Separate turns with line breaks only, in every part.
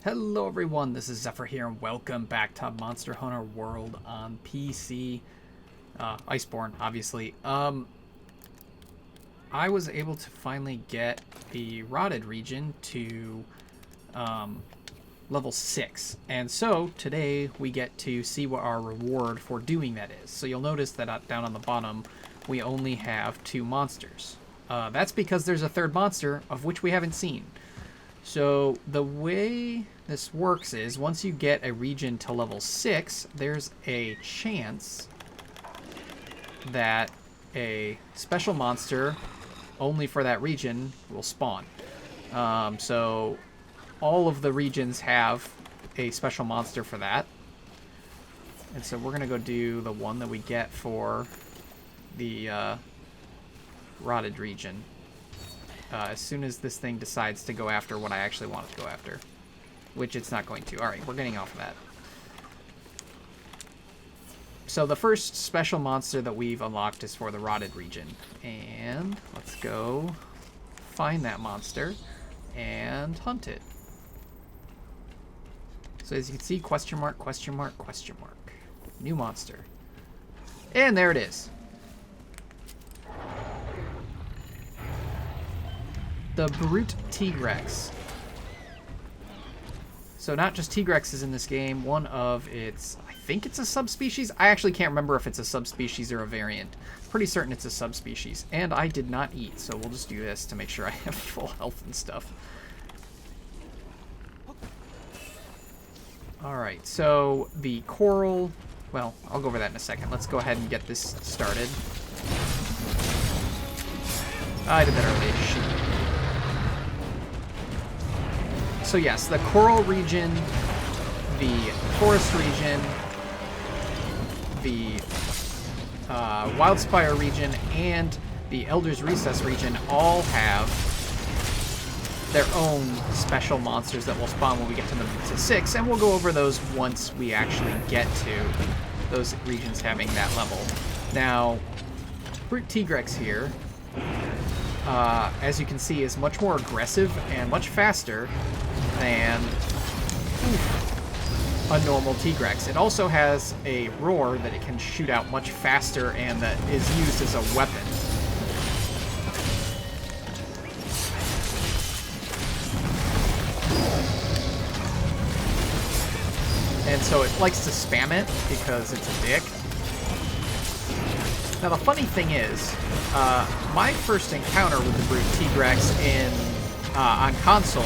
Hello everyone, this is Xephyr here, and welcome back to Monster Hunter World on PC. Iceborne, obviously. I was able to finally get the Rotted region to level 6, and so today we get to see what our reward for doing that is. So you'll notice that down on the bottom we only have 2 monsters. That's because there's a third monster of which we haven't seen. So the way this works is once you get a region to level 6, there's a chance that a special monster only for that region will spawn. So all of the regions have a special monster for that. And so we're going to go do the one that we get for the Rotted region. As soon as this thing decides to go after what I actually want it to go after. Which it's not going to. Alright, we're getting off of that. So the first special monster that we've unlocked is for the Rotted region. And let's go find that monster and hunt it. So as you can see, question mark, question mark, question mark. New monster. And there it is. The Brute Tigrex. So not just Tigrexes in this game, one of its, I think it's a subspecies. I actually can't remember if it's a subspecies or a variant. Pretty certain it's a subspecies. And I did not eat, so we'll just do this to make sure I have full health and stuff. Alright, so the coral, well, I'll go over that in a second. Let's go ahead and get this started. I did that early. Shoot. So yes, the Coral region, the Forest region, the Wildspire region, and the Elder's Recess region all have their own special monsters that will spawn when we get to 6, and we'll go over those once we actually get to those regions having that level. Now, Brute Tigrex here, as you can see, is much more aggressive and much faster than a normal Tigrex. It also has a roar that it can shoot out much faster and that is used as a weapon. And so it likes to spam it because it's a dick. Now the funny thing is, my first encounter with the Brute Tigrex on console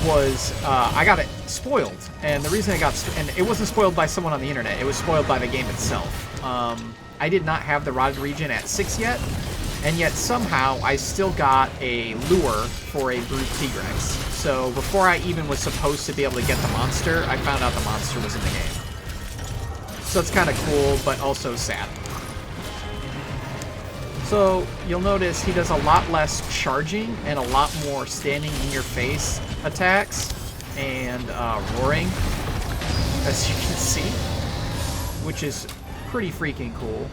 was I got it spoiled, and the reason and it wasn't spoiled by someone on the internet, it was spoiled by the game itself. I did not have the Rotted region at 6 yet, and yet somehow I still got a lure for a Brute Tigrex. So before I even was supposed to be able to get the monster, I found out the monster was in the game. So it's kind of cool, but also sad. So you'll notice he does a lot less charging and a lot more standing in your face attacks and roaring, as you can see, which is pretty freaking cool.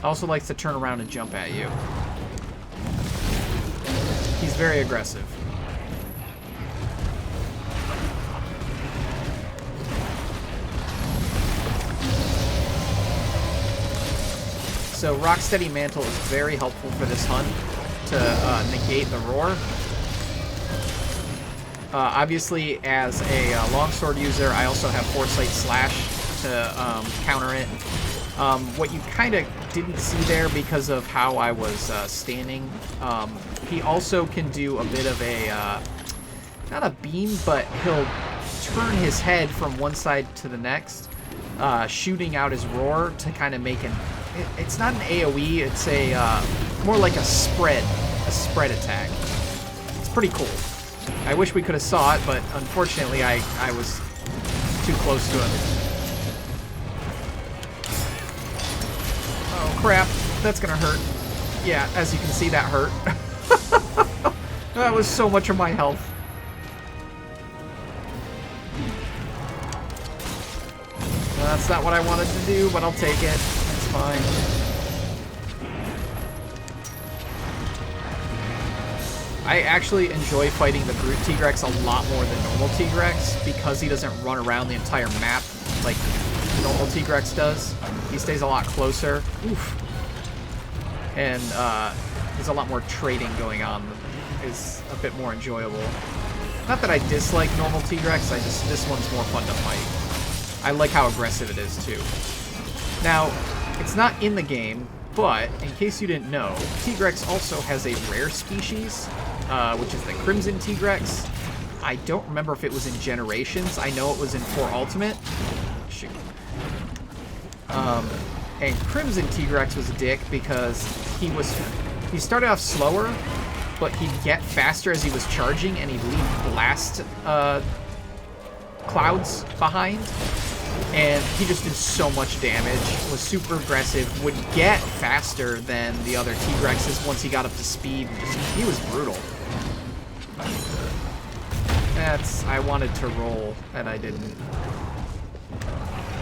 Also likes to turn around and jump at you. He's very aggressive. So Rocksteady Mantle is very helpful for this hunt to negate the roar. Obviously, as a longsword user, I also have Foresight Slash to counter it. What you kind of didn't see there because of how I was standing, he also can do a bit of a, not a beam, but he'll turn his head from one side to the next, shooting out his roar to kind of make an... It's not an AoE, it's a more like a spread attack. It's pretty cool. I wish we could have saw it, but unfortunately I was too close to him. Oh crap, that's gonna hurt. Yeah, as you can see, that hurt. That was so much of my health. That's not what I wanted to do, but I'll take it. Fine. I actually enjoy fighting the Brute Tigrex a lot more than normal Tigrex because he doesn't run around the entire map like normal Tigrex does. He stays a lot closer. Oof. And there's a lot more trading going on that is a bit more enjoyable. Not that I dislike normal Tigrex, this one's more fun to fight. I like how aggressive it is too. Now, it's not in the game, but in case you didn't know, Tigrex also has a rare species, which is the Crimson Tigrex. I don't remember if it was in Generations. I know it was in 4 Ultimate. Shoot. And Crimson Tigrex was a dick because he started off slower, but he'd get faster as he was charging, and he'd leave blast clouds behind. And he just did so much damage, was super aggressive, would get faster than the other Tigrexes once he got up to speed. He was brutal. I wanted to roll, and I didn't.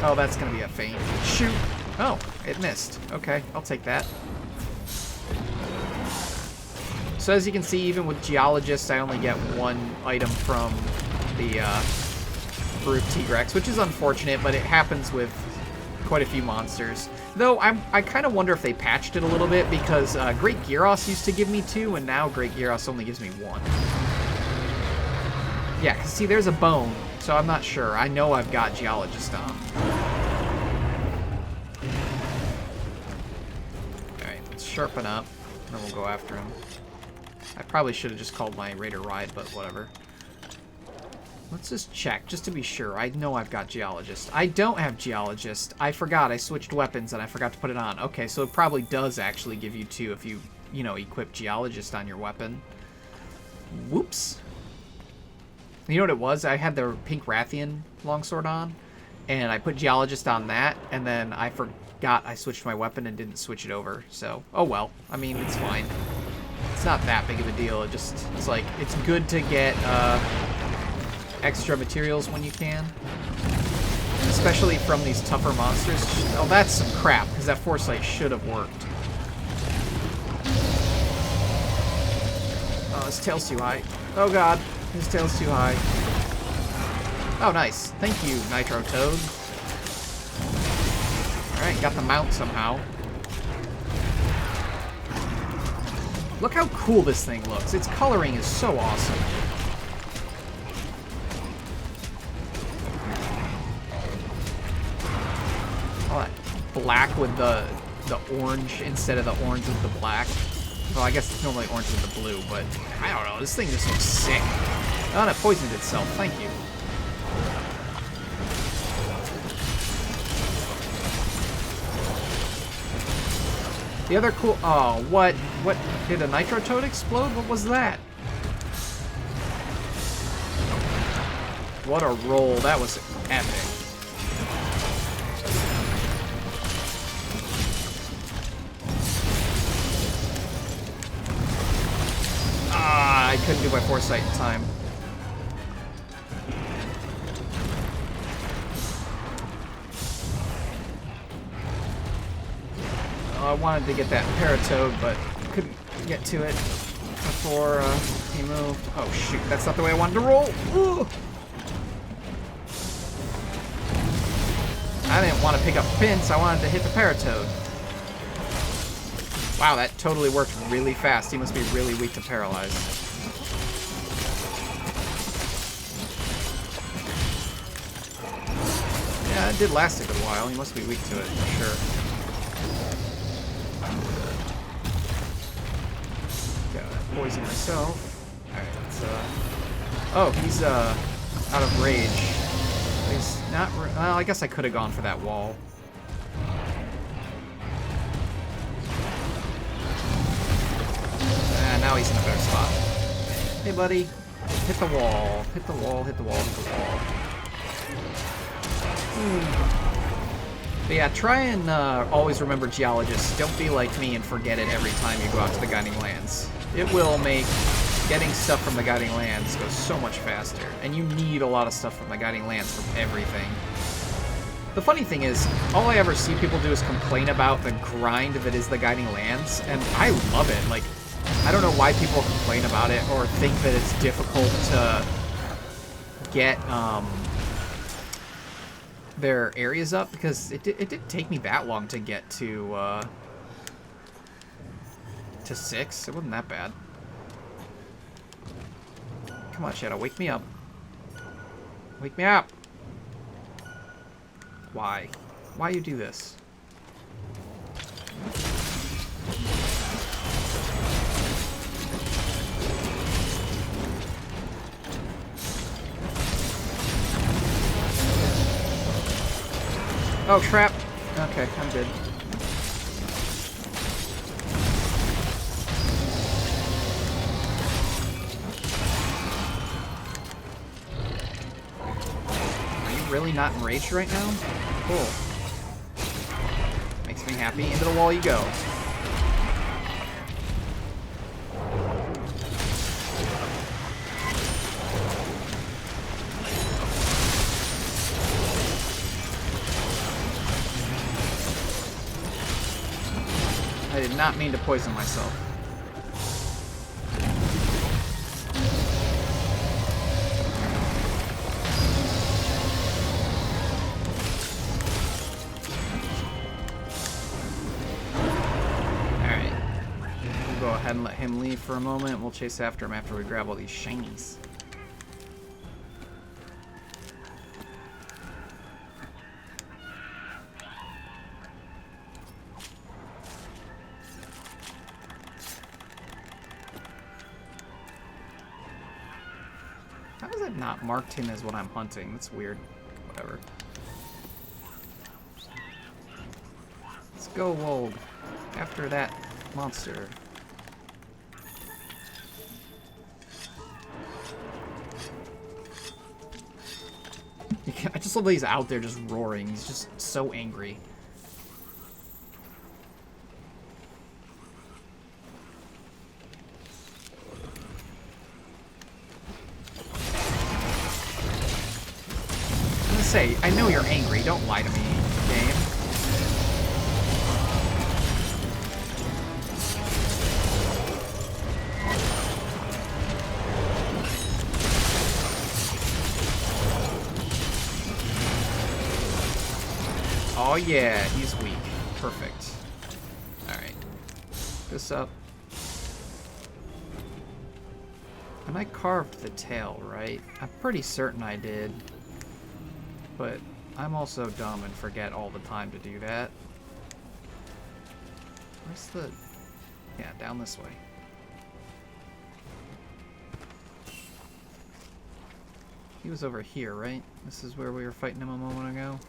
Oh, that's going to be a feint. Shoot! Oh, it missed. Okay, I'll take that. So as you can see, even with Geologists, I only get 1 item from the Brute Tigrex, which is unfortunate, but it happens with quite a few monsters. Though I kind of wonder if they patched it a little bit, because Great Gyros used to give me 2, and now Great Gyros only gives me 1. Yeah, because see, there's a bone, so I'm not sure. I know I've got Geologist on. Alright, let's sharpen up, and then we'll go after him. I probably should have just called my Raider Ride, but whatever. Let's just check, just to be sure. I know I've got Geologist. I don't have Geologist. I forgot. I switched weapons, and I forgot to put it on. Okay, so it probably does actually give you 2 if you equip Geologist on your weapon. Whoops. You know what it was? I had the Pink Rathian longsword on, and I put Geologist on that, and then I forgot I switched my weapon and didn't switch it over. So, oh well. I mean, it's fine. It's not that big of a deal. It's like, it's good to get extra materials when you can. Especially from these tougher monsters. Oh, that's some crap, because that Foresight should have worked. Oh, his tail's too high. Oh god, his tail's too high. Oh, nice. Thank you, Nitro Toad. Alright, got the mount somehow. Look how cool this thing looks. Its coloring is so awesome. All that black with the orange instead of the orange with the black. Well, I guess it's normally orange with the blue, but I don't know. This thing just looks sick. Oh, and it poisoned itself. Thank you. The other cool... Oh, what? What? Did a Nitro Toad explode? What was that? What a roll. That was epic. Ah, I couldn't do my Foresight in time. I wanted to get that Paratoad, but couldn't get to it before he moved. Oh shoot, that's not the way I wanted to roll. Ooh. I didn't want to pick up Pince, I wanted to hit the Paratoad. Wow, that totally worked really fast. He must be really weak to paralyze. Yeah, it did last a good while. He must be weak to it, for sure. Poison myself. Alright, let's, oh, he's, out of rage. He's not, well, I guess I could have gone for that wall. And now he's in a better spot. Hey, buddy. Hit the wall. Hit the wall, hit the wall, hit the wall. But yeah, try and always remember Geologists. Don't be like me and forget it every time you go out to the Guiding Lands. It will make getting stuff from the Guiding Lands go so much faster. And you need a lot of stuff from the Guiding Lands for everything. The funny thing is, all I ever see people do is complain about the grind that is the Guiding Lands, and I love it. Like, I don't know why people complain about it or think that it's difficult to get their areas up, because it didn't take me that long to get to 6. It wasn't that bad. Come on, Shadow, wake me up. Wake me up! Why? Why you do this? Oh, crap. Okay, I'm good. Are you really not enraged right now? Cool. Makes me happy. Into the wall you go. I did not mean to poison myself. Alright. We'll go ahead and let him leave for a moment. We'll chase after him after we grab all these shinies. How is it not marked him as what I'm hunting? That's weird. Whatever. Let's go, Wold. After that monster. I just love that he's out there just roaring. He's just so angry. Say, I know you're angry. Don't lie to me, game. Oh yeah, he's weak. Perfect. Alright. This up. And I carved the tail, right? I'm pretty certain I did. But I'm also dumb and forget all the time to do that. Where's the... Yeah, down this way. He was over here, right? This is where we were fighting him a moment ago.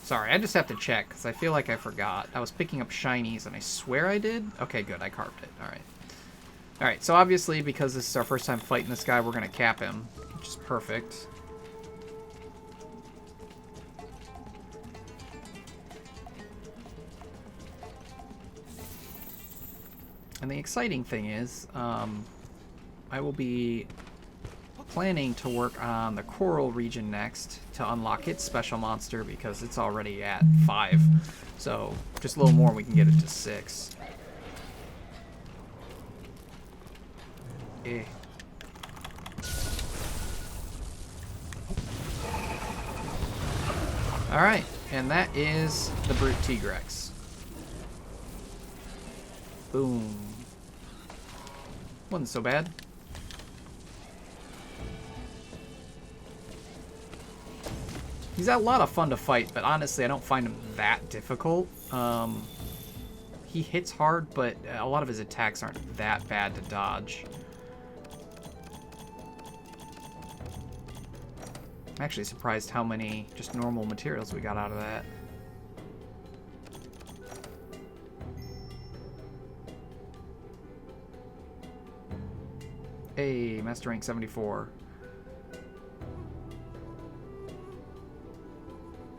Sorry, I just have to check, because I feel like I forgot. I was picking up shinies, and I swear I did? Okay, good, I carved it. Alright. Alright, so obviously, because this is our first time fighting this guy, we're going to cap him, which is perfect. And the exciting thing is, I will be planning to work on the Coral region next to unlock its special monster, because it's already at 5. So just a little more and we can get it to 6. Eh. Alright, and that is the Brute Tigrex. Boom. Wasn't so bad. He's a lot of fun to fight, but honestly, I don't find him that difficult. He hits hard, but a lot of his attacks aren't that bad to dodge. I'm actually surprised how many just normal materials we got out of that. Hey, Master Rank 74.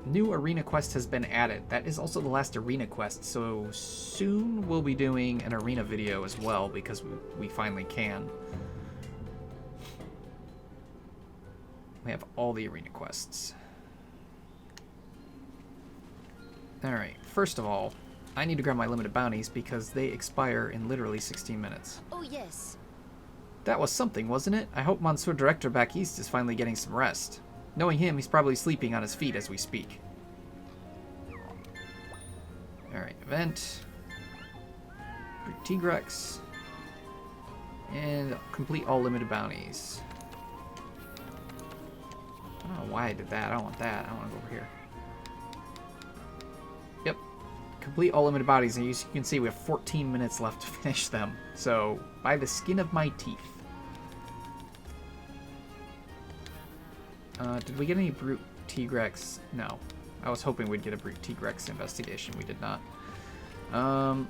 New arena quest has been added. That is also the last arena quest, so soon we'll be doing an arena video as well, because we finally can. We have all the arena quests. Alright, first of all, I need to grab my limited bounties because they expire in literally 16 minutes.
Oh, yes.
That was something, wasn't it? I hope Monsieur Director back east is finally getting some rest. Knowing him, he's probably sleeping on his feet as we speak. Alright, event. Tigrex. And complete all limited bounties. I don't know why I did that. I don't want that. I want to go over here. Yep. Complete all limited bounties. And you can see we have 14 minutes left to finish them. So, by the skin of my teeth. Did we get any Brute Tigrex? No. I was hoping we'd get a Brute Tigrex investigation. We did not.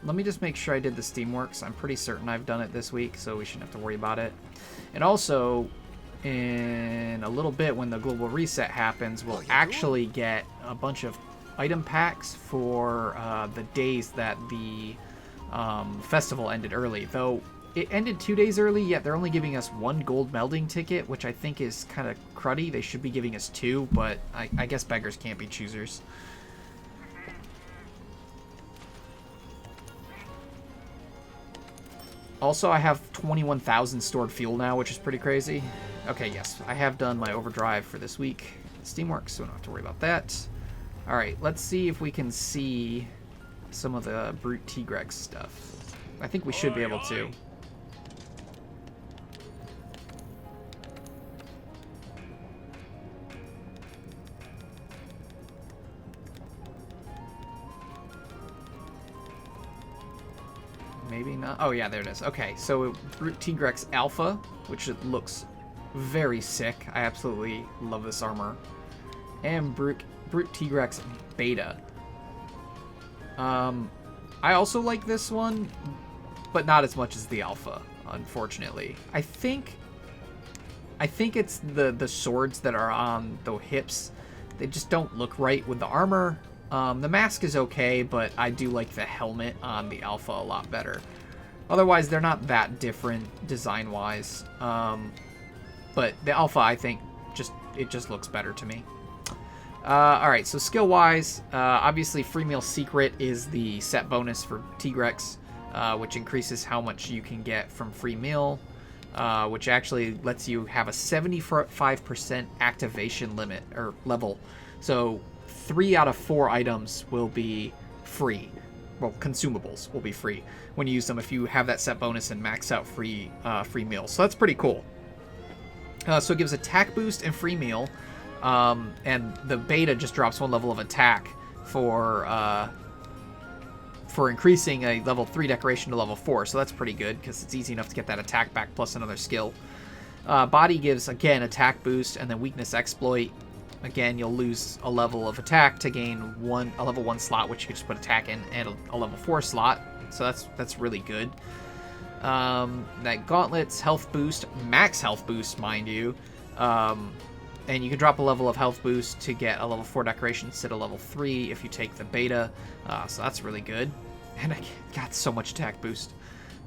Let me just make sure I did the Steamworks. I'm pretty certain I've done it this week, so we shouldn't have to worry about it. And also, in a little bit when the global reset happens, we'll actually get a bunch of item packs for the days that the festival ended early. Though it ended 2 days early, yet they're only giving us 1 gold melding ticket, which I think is kind of cruddy. They should be giving us 2, but I guess beggars can't be choosers. Also, I have 21,000 stored fuel now, which is pretty crazy. Okay, yes, I have done my overdrive for this week. Steamworks, so we don't have to worry about that. Alright, let's see if we can see some of the Brute Tigrex stuff. I think we should be able to. Maybe not. Oh, yeah, there it is. Okay, so Brute Tigrex Alpha, which it looks very sick. I absolutely love this armor. And Brute Tigrex Beta. I also like this one, but not as much as the Alpha, unfortunately. I think it's the swords that are on the hips. They just don't look right with the armor. The mask is okay, but I do like the helmet on the Alpha a lot better. Otherwise, they're not that different design-wise. But the Alpha, I think, it just looks better to me. Alright, so skill-wise, obviously Free Meal Secret is the set bonus for Tigrex, which increases how much you can get from Free Meal, which actually lets you have a 75% activation limit, or level. So 3 out of 4 items will be free. Well, consumables will be free when you use them if you have that set bonus and max out free meal. So that's pretty cool. So it gives attack boost and free meal, and the beta just drops 1 level of attack for increasing a level 3 decoration to level 4. So that's pretty good because it's easy enough to get that attack back plus another skill. Body gives, again, attack boost and then weakness exploit. Again, you'll lose a level of attack to gain a level 1 slot, which you can just put attack in, and a level 4 slot. So that's really good. That gauntlets, health boost, max health boost, mind you. And you can drop a level of health boost to get a level 4 decoration instead of level 3 if you take the beta. So that's really good. And I got so much attack boost.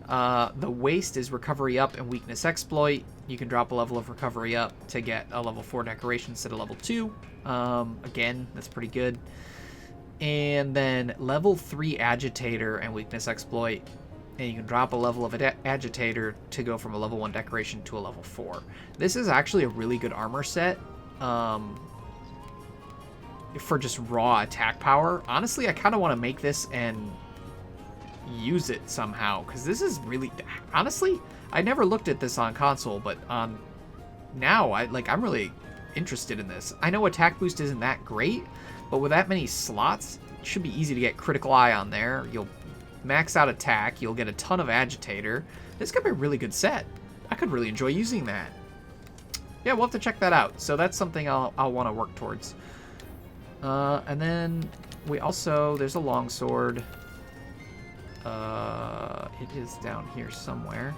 The waste is recovery up and weakness exploit. You can drop a level of recovery up to get a level 4 decoration instead of level 2. Again, that's pretty good. And then level 3 agitator and weakness exploit. And you can drop a level of agitator to go from a level 1 decoration to a level 4. This is actually a really good armor set for just raw attack power. Honestly, I kind of want to make this and use it somehow, because this is really, honestly, I never looked at this on console, but on now I'm really interested in this. I know attack boost isn't that great, but with that many slots, it should be easy to get critical eye on there. You'll max out attack, you'll get a ton of agitator. This could be a really good set. I could really enjoy using that. Yeah, we'll have to check that out. So that's something I'll want to work towards. And then we also, there's a longsword. It is down here somewhere.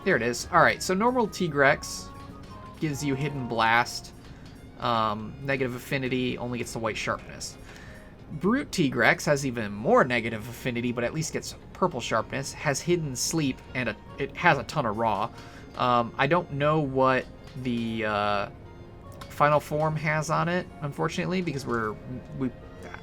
There it is. Alright, so normal Tigrex gives you hidden blast, negative affinity, only gets the white sharpness. Brute Tigrex has even more negative affinity, but at least gets purple sharpness, has hidden sleep, and it has a ton of raw. I don't know what the Final Form has on it, unfortunately, because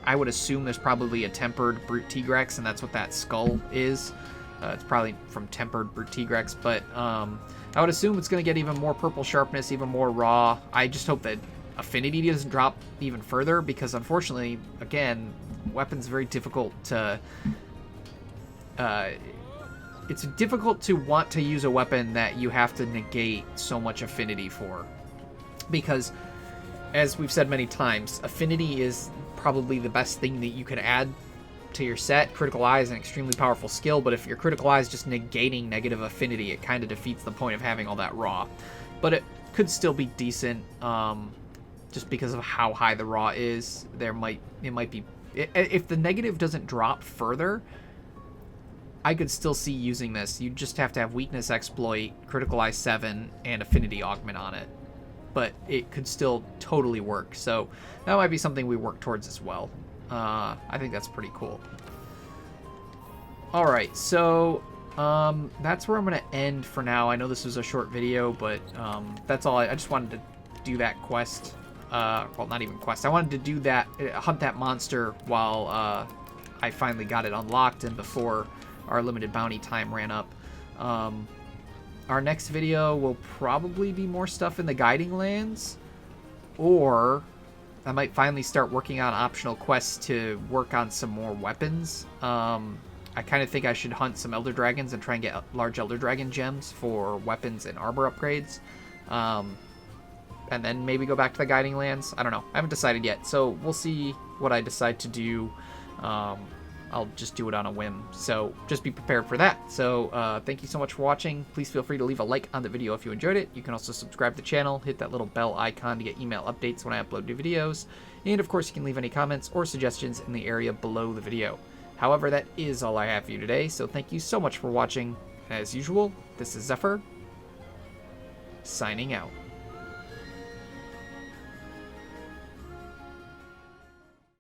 I would assume there's probably a tempered Brute Tigrex, and that's what that skull is. It's probably from tempered Brute Tigrex, but I would assume it's going to get even more purple sharpness, even more raw. I just hope that affinity doesn't drop even further, because unfortunately, again, weapon's very difficult to... it's difficult to want to use a weapon that you have to negate so much affinity for. Because, as we've said many times, affinity is probably the best thing that you could add to your set. Critical Eye is an extremely powerful skill, but if your Critical Eye is just negating negative affinity, it kind of defeats the point of having all that raw. But it could still be decent, just because of how high the raw is. It might be... If the negative doesn't drop further, I could still see using this. You just have to have Weakness Exploit, Critical Eye 7, and Affinity Augment on it. But it could still totally work. So that might be something we work towards as well. I think that's pretty cool. Alright, so that's where I'm going to end for now. I know this was a short video, but that's all. I just wanted to do that quest. Well, not even quest. I wanted to do that, hunt that monster while I finally got it unlocked and before our limited bounty time ran up. Our next video will probably be more stuff in the Guiding Lands, or I might finally start working on optional quests to work on some more weapons. I kind of think I should hunt some Elder Dragons and try and get large Elder Dragon gems for weapons and armor upgrades. And then maybe go back to the Guiding Lands. I don't know. I haven't decided yet, so we'll see what I decide to do. I'll just do it on a whim, so just be prepared for that. So thank you so much for watching. Please feel free to leave a like on the video if you enjoyed it. You can also subscribe to the channel, hit that little bell icon to get email updates when I upload new videos, and of course you can leave any comments or suggestions in the area below the video. However, that is all I have for you today, so thank you so much for watching. As usual, this is Xephyr, signing out.